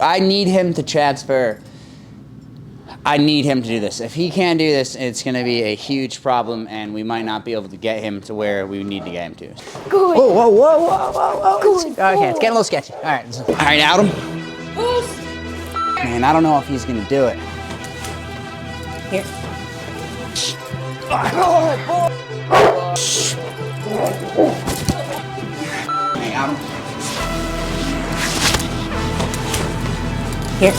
I need him to transfer. I need him to do this. If he can't do this, it's going to be a huge problem, and we might not be able to get him to where we need to get him to. Good. Whoa, whoa, whoa, whoa, whoa, whoa. Good. Okay, it's getting a little sketchy. All right, Adam. Man, I don't know if he's going to do it. Here. Hey, Adam. Here.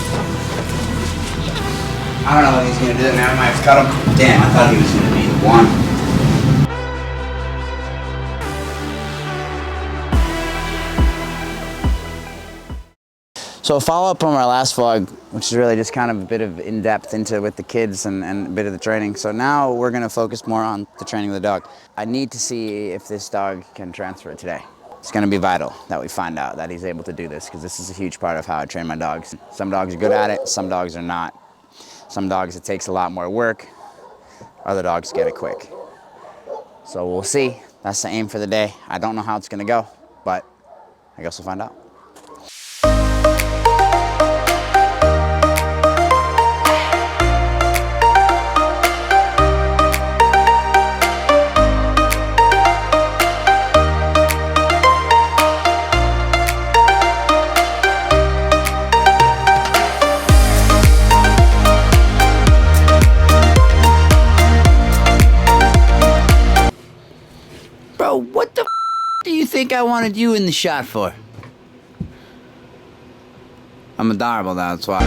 I don't know if he's going to do it now. I might have cut him. Damn, I thought he was going to be the one. So a follow-up from our last vlog, which is really just kind of a bit of in-depth into with the kids and a bit of the training. So now we're going to focus more on the training of the dog. I need to see if this dog can transfer today. It's going to be vital that we find out that he's able to do this, because this is a huge part of how I train my dogs. Some dogs are good at it, some dogs are not. Some dogs it takes a lot more work, other dogs get it quick. So we'll see. That's the aim for the day. I don't know how it's going to go, but I guess we'll find out. Bro, what the do you think I wanted you in the shot for? I'm adorable, that's why.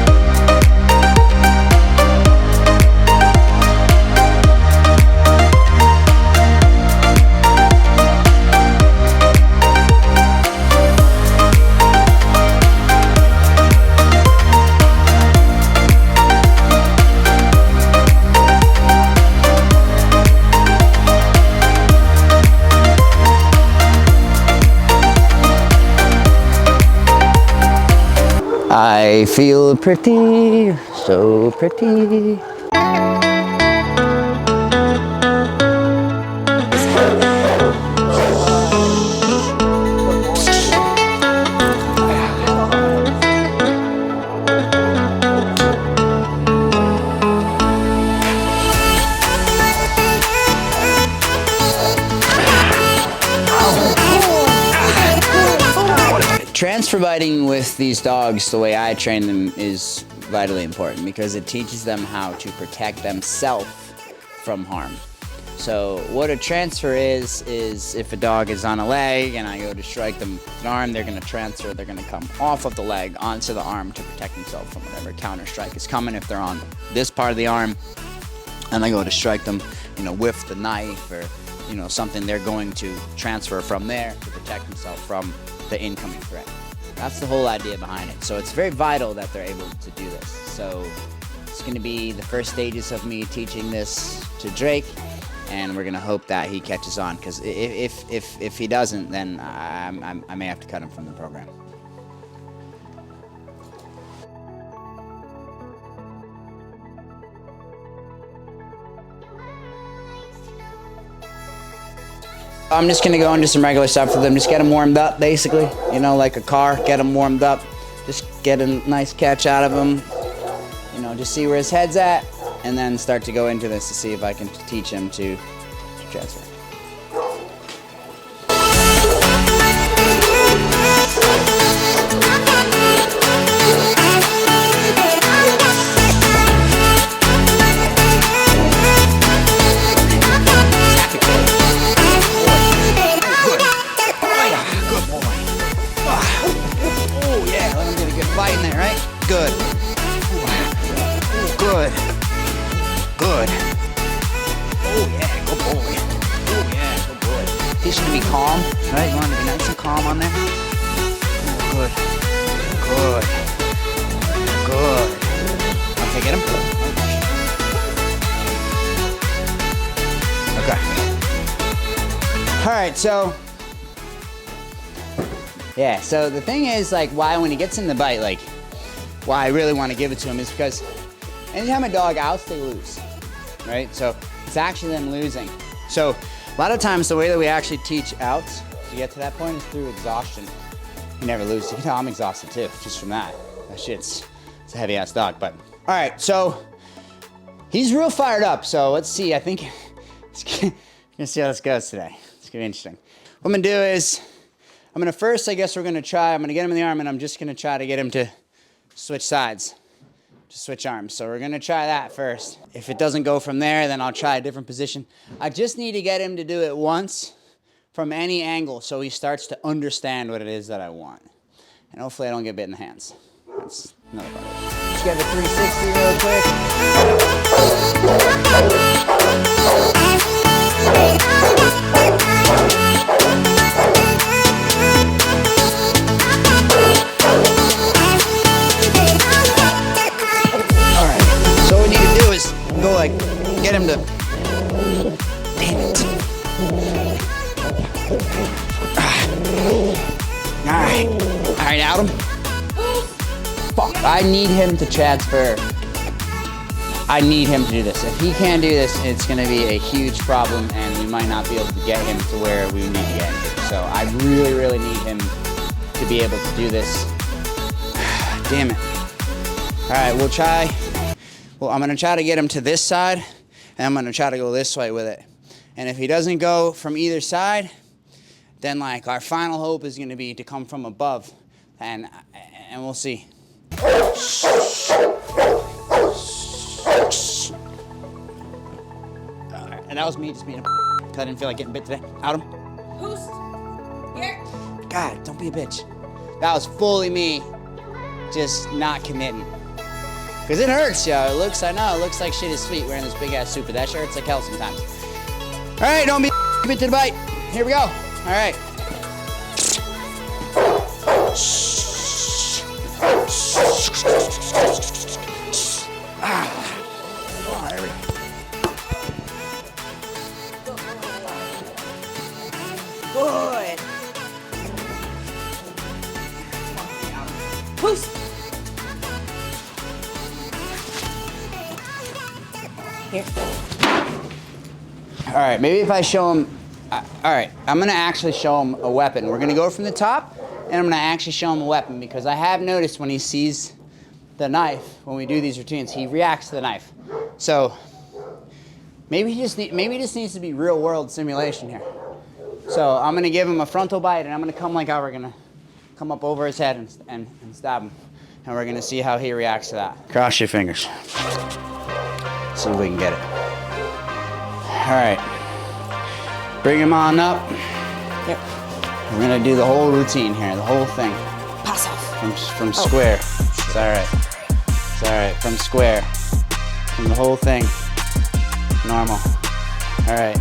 I feel pretty, so pretty. Transfer biting with these dogs, the way I train them, is vitally important because it teaches them how to protect themselves from harm. So what a transfer is if a dog is on a leg and I go to strike them with an arm, they're going to transfer, they're going to come off of the leg onto the arm to protect themselves from whatever counter strike is coming. If they're on this part of the arm and I go to strike them, with the knife or, something, they're going to transfer from there to protect themselves from the incoming threat. That's the whole idea behind it. So it's very vital that they're able to do this. So it's going to be the first stages of me teaching this to Drake, and we're going to hope that he catches on, because if he doesn't, then I may have to cut him from the program. I'm just going to go into some regular stuff for them, just get them warmed up, basically, like a car, get them warmed up, just get a nice catch out of him, just see where his head's at, and then start to go into this to see if I can teach him to transfer. Good. Good. Good. Oh yeah, good boy. Oh yeah, good boy. Teach him to be calm, right? You want him to be nice and calm on there. Good. Good. Good. Okay, get him. Okay. All right, so yeah, so the thing is, why when he gets in the bite, why I really want to give it to him is because anytime a dog outs, they lose, right? So it's actually them losing. So a lot of times the way that we actually teach outs to get to that point is through exhaustion. You never lose. You can tell I'm exhausted too, just from that. That shit's, it's a heavy ass dog, but. All right, so he's real fired up. So let's see, I think, gonna see how this goes today. It's gonna be interesting. What I'm gonna do is, I'm gonna first, I guess we're gonna try, I'm gonna get him in the arm and I'm just gonna try to get him to switch sides, to switch arms. So we're gonna try that first. If it doesn't go from there, then I'll try a different position. I just need to get him to do it once from any angle so he starts to understand what it is that I want. And hopefully I don't get bit in the hands. That's another part of it. Let's get the 360 real quick. Alright, so what we need to do is go like, get him to, damn it. Alright, Adam. Fuck, I need him to transfer. I need him to do this. If he can't do this, it's gonna be a huge problem and we might not be able to get him to where we need to get him to. So I really, really need him to be able to do this. Damn it. Alright, we'll try. Well, I'm gonna try to get him to this side and I'm gonna try to go this way with it. And if he doesn't go from either side, then like our final hope is gonna be to come from above and we'll see. Alright, and that was me just being a because I didn't feel like getting bit today. Adam? Who's here? God, don't be a bitch. That was fully me just not committing. Because it hurts, yo. It looks, I know, it looks like shit is sweet wearing this big ass suit, but that shit hurts like hell sometimes. Alright, don't be commit to the bite. Here we go. Alright. Oh, there we go. Good. Who's here? All right, maybe if I show him, all right, I'm gonna actually show him a weapon. We're gonna go from the top, and I'm gonna actually show him a weapon because I have noticed when he sees the knife, when we do these routines, he reacts to the knife. So maybe he just needs to be real world simulation here. So I'm gonna give him a frontal bite, and I'm gonna come like how we're gonna come up over his head and stab him, and we're gonna see how he reacts to that. Cross your fingers. See if we can get it. All right, bring him on up. Yep. We're gonna do the whole routine here, the whole thing. Pass off. From square. It's all right. It's all right. From square. From the whole thing. Normal. All right.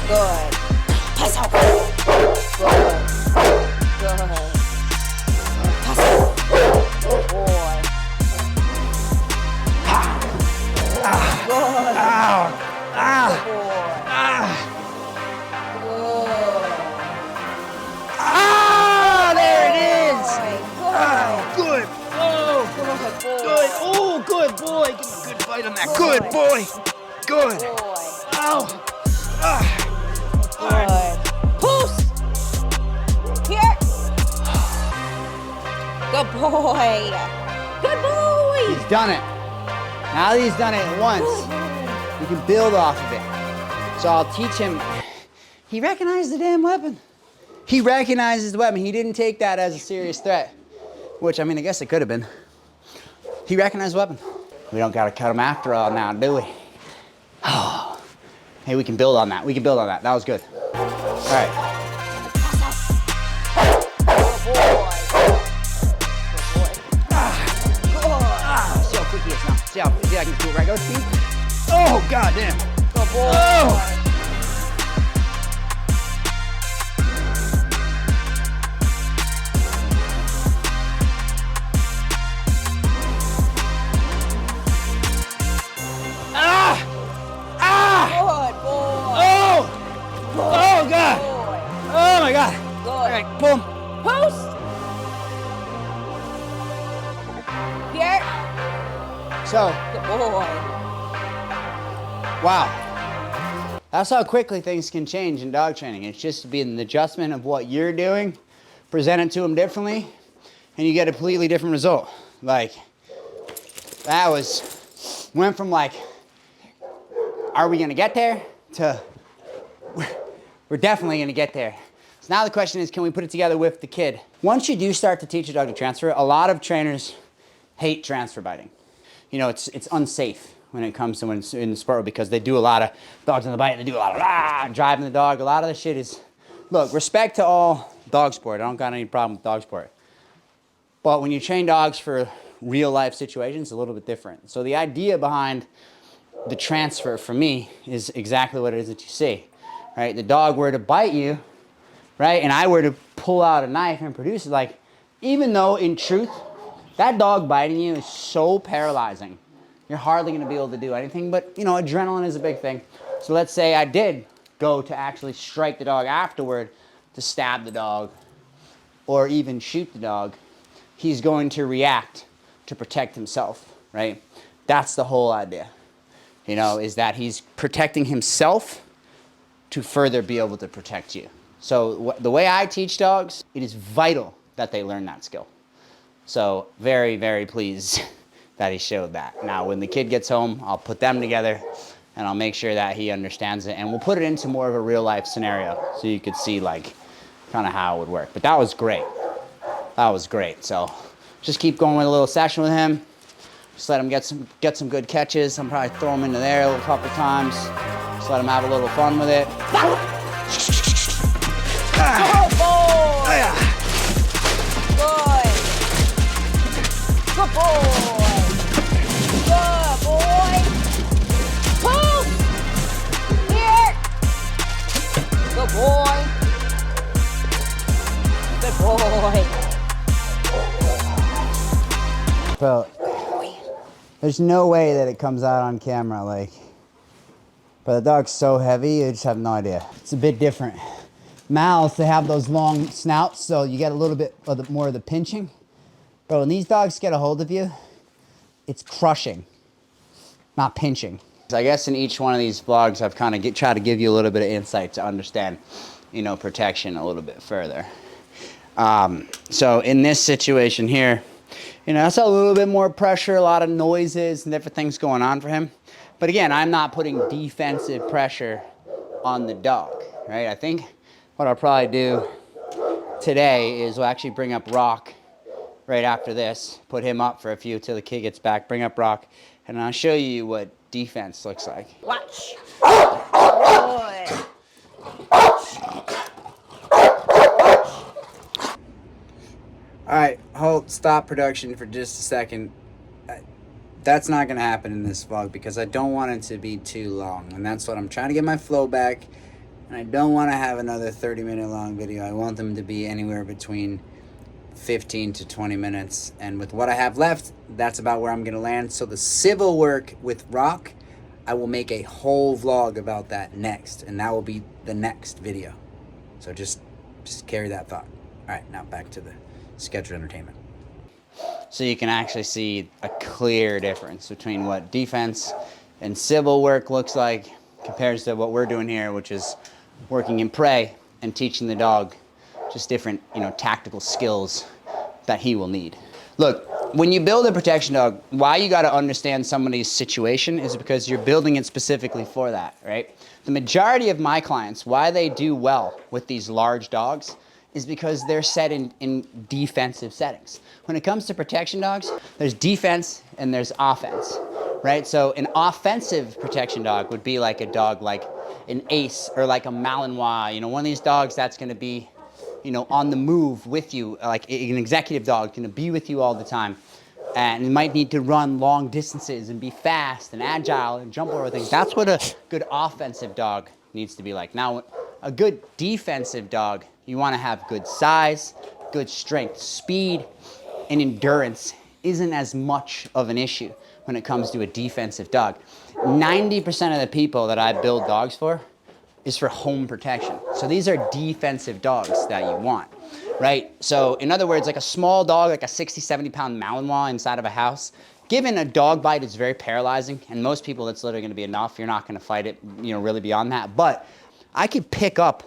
Good. Pass off. Good. Good. Pass off. Good boy. Good. Ow! Ah! Good boy. Ah! Good. Ah! There it is! Good. Oh, good! Oh! Good! Oh, good boy! Give me a good bite on that. Good boy! Good! Boy. Ow! Ah! Good. Poos. Here. Good boy. Good boy. He's done it. Now that he's done it once, we can build off of it. So I'll teach him. He recognized the damn weapon. He recognizes the weapon. He didn't take that as a serious threat, which, I mean, I guess it could have been. He recognized the weapon. We don't gotta cut him after all now, do we? Oh. Hey, we can build on that. We can build on that. That was good. All right. See how quick he is now. See I can do it right. Go speed. Oh, goddamn. Good boy. Oh. Good boy. Oh! Oh, God! Boy. Oh, my God! Good. All right, boom. Post. Here. So, Good boy. wow. That's how quickly things can change in dog training. It's just being an adjustment of what you're doing present it to them differently, and you get a completely different result. Like, that went from like, are we gonna get there, to we're definitely gonna get there. So now the question is, can we put it together with the kid? Once you do start to teach a dog to transfer, a lot of trainers hate transfer biting. You know, it's unsafe when it comes to when it's in the sport, because they do a lot of dogs on the bite, they do a lot of driving the dog. A lot of the shit is, look, respect to all dog sport. I don't got any problem with dog sport. But when you train dogs for real life situations, it's a little bit different. So the idea behind the transfer for me is exactly what it is that you see, right? The dog were to bite you, right? And I were to pull out a knife and produce it, like, even though in truth, that dog biting you is so paralyzing, you're hardly gonna be able to do anything, but you know, adrenaline is a big thing. So let's say I did go to actually strike the dog afterward, to stab the dog, or even shoot the dog, he's going to react to protect himself, right? That's the whole idea, you know, is that he's protecting himself to further be able to protect you. So the way I teach dogs, it is vital that they learn that skill. So very, very pleased that he showed that. Now, when the kid gets home, I'll put them together and I'll make sure that he understands it, and we'll put it into more of a real life scenario so you could see like kind of how it would work. But that was great. That was great. So just keep going with a little session with him. Just let him get some good catches. I'm probably throw him into there a little couple times. Just let him have a little fun with it. Good boy. Good. Good boy. Good boy. Pull. Here. Good boy. Good boy. Bro, there's no way that it comes out on camera, like, but the dog's so heavy, you just have no idea. It's a bit different. Mouths, they have those long snouts, so you get a little bit of more of the pinching. Bro, when these dogs get a hold of you, it's crushing, not pinching. So I guess in each one of these vlogs, I've kind of tried to give you a little bit of insight to understand, you know, protection a little bit further. So in this situation here, you know, that's a little bit more pressure, a lot of noises and different things going on for him. But again, I'm not putting defensive pressure on the dog, right? I think what I'll probably do today is we'll actually bring up Rock right after this, put him up for a few till the kid gets back, bring up Rock, and I'll show you what defense looks like. Watch. Boy. All right, stop production for just a second. That's not gonna happen in this vlog because I don't want it to be too long, and that's what I'm trying to get my flow back, and I don't want to have another 30-minute long video. I want them to be anywhere between 15 to 20 minutes, and with what I have left, that's about where I'm gonna land. So the civil work with Rock, I will make a whole vlog about that next, and that will be the next video. So just carry that thought. All right, now back to the scheduled entertainment. So you can actually see a clear difference between what defense and civil work looks like compared to what we're doing here, which is working in prey and teaching the dog just different, you know, tactical skills that he will need. Look, when you build a protection dog, why you got to understand somebody's situation is because you're building it specifically for that, right? The majority of my clients, why they do well with these large dogs is because they're set in defensive settings. When it comes to protection dogs, there's defense and there's offense, right? So an offensive protection dog would be like a dog like an Ace or like a Malinois, you know, one of these dogs that's gonna be, you know, on the move with you, like an executive dog, gonna be with you all the time. And might need to run long distances and be fast and agile and jump over things. That's what a good offensive dog needs to be like. Now, a good defensive dog, you want to have good size, good strength, speed, and endurance isn't as much of an issue when it comes to a defensive dog. 90% of the people that I build dogs for is for home protection. So these are defensive dogs that you want, right? So in other words, like a small dog, like a 60, 70 pound Malinois inside of a house, given a dog bite is very paralyzing, and most people that's literally gonna be enough. You're not gonna fight it, you know, really beyond that. But I could pick up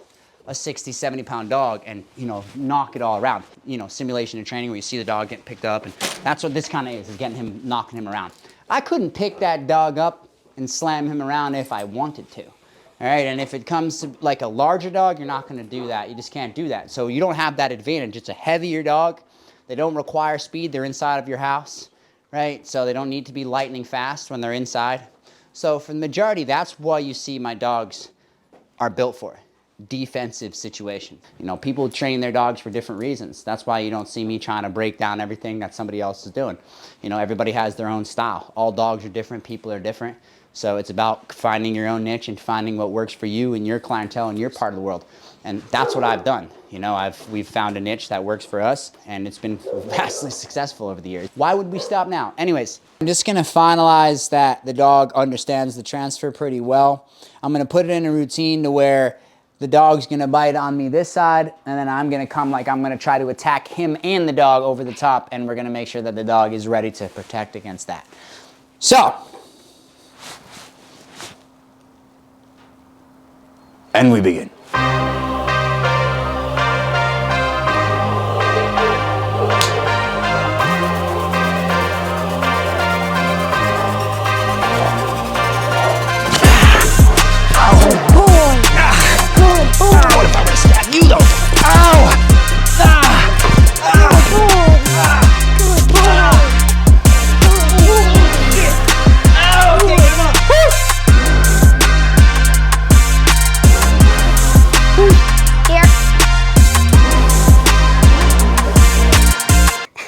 a 60, 70 pound dog and, you know, knock it all around. You know, simulation and training where you see the dog getting picked up, and that's what this kind of is getting him, knocking him around. I couldn't pick that dog up and slam him around if I wanted to. All right, and if it comes to like a larger dog, you're not gonna do that. You just can't do that. So you don't have that advantage. It's a heavier dog. They don't require speed. They're inside of your house, right? So they don't need to be lightning fast when they're inside. So for the majority, that's why you see my dogs are built for. Defensive situation. You know, people train their dogs for different reasons. That's why you don't see me trying to break down everything that somebody else is doing. You know, everybody has their own style. All dogs are different, people are different. So it's about finding your own niche and finding what works for you and your clientele and your part of the world. And that's what I've done. You know, we've found a niche that works for us, and it's been vastly successful over the years. Why would we stop now? Anyways, I'm just gonna finalize that the dog understands the transfer pretty well. I'm gonna put it in a routine to where the dog's gonna bite on me this side, and then I'm gonna come like I'm gonna try to attack him and the dog over the top, and we're gonna make sure that the dog is ready to protect against that. So, and we begin. What if I would have stabbed you though? Ow!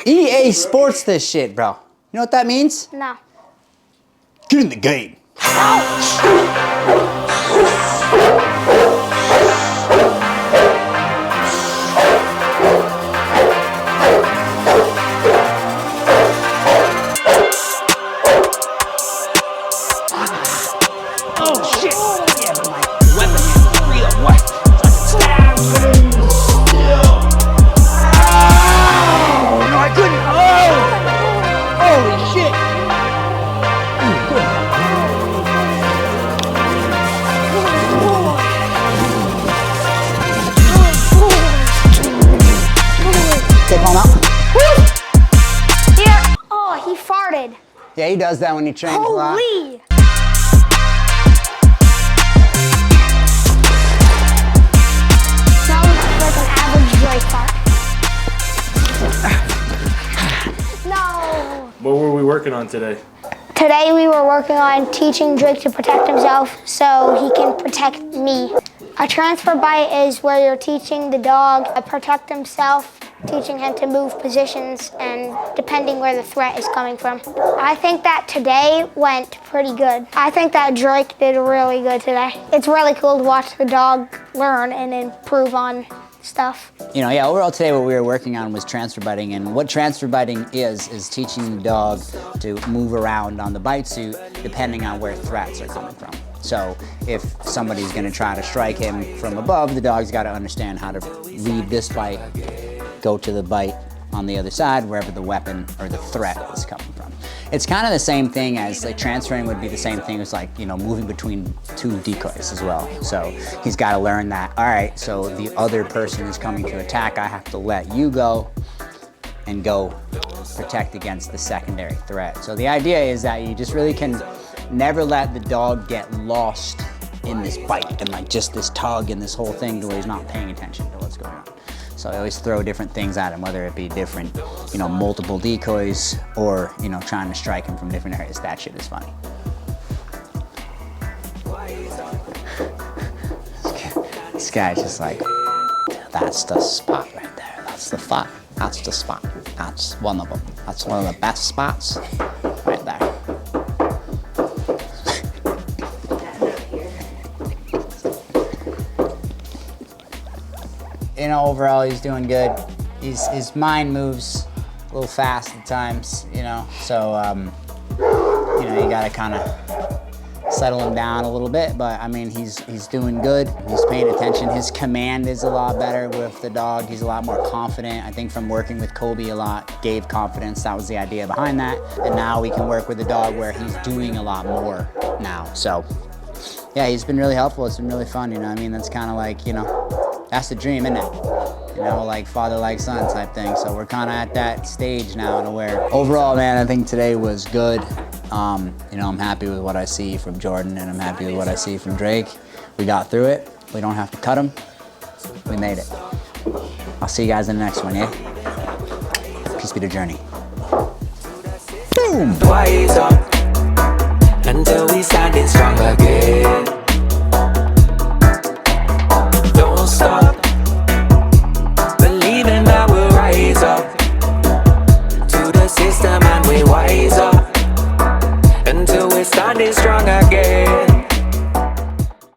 EA Sports this shit, bro. You know what that means? No. Get in the game. Yeah, he does that when he trains a lot. Holy! Sounds like an average Drake fart. No! What were we working on today? Today we were working on teaching Drake to protect himself so he can protect me. A transfer bite is where you're teaching the dog to protect himself, teaching him to move positions, and depending where the threat is coming from. I think that today went pretty good. I think that Drake did really good today. It's really cool to watch the dog learn and improve on stuff. You know, yeah, overall today what we were working on was transfer biting, and what transfer biting is teaching the dog to move around on the bite suit depending on where threats are coming from. So if somebody's gonna try to strike him from above, the dog's gotta understand how to read this bite, go to the bite on the other side, wherever the weapon or the threat is coming from. It's kind of the same thing as like transferring would be the same thing as like, you know, moving between two decoys as well. So he's got to learn that, all right, so the other person is coming to attack, I have to let you go and go protect against the secondary threat. So the idea is that you just really can never let the dog get lost in this bite and like just this tug and this whole thing to where he's not paying attention to what's going on. So I always throw different things at him, whether it be different, you know, multiple decoys or, you know, trying to strike him from different areas. That shit is funny. This guy's just like, that's the spot right there. That's the spot. That's the spot. That's one of them. That's one of the best spots right there. You know, overall, he's doing good. His mind moves a little fast at times, you know, so, you know, you gotta kind of settle him down a little bit, but I mean, he's doing good. He's paying attention. His command is a lot better with the dog. He's a lot more confident. I think from working with Kobe a lot gave confidence. That was the idea behind that. And now we can work with the dog where he's doing a lot more now. So, yeah, he's been really helpful. It's been really fun, you know what I mean? That's kind of like, you know, That's the dream, isn't it? You know, like father, like son type thing. So we're kind of at that stage now to where overall, man, I think today was good. You know, I'm happy with what I see from Jordan, and I'm happy with what I see from Drake. We got through it. We don't have to cut them. We made it. I'll see you guys in the next one, yeah? Peace be the journey. Boom!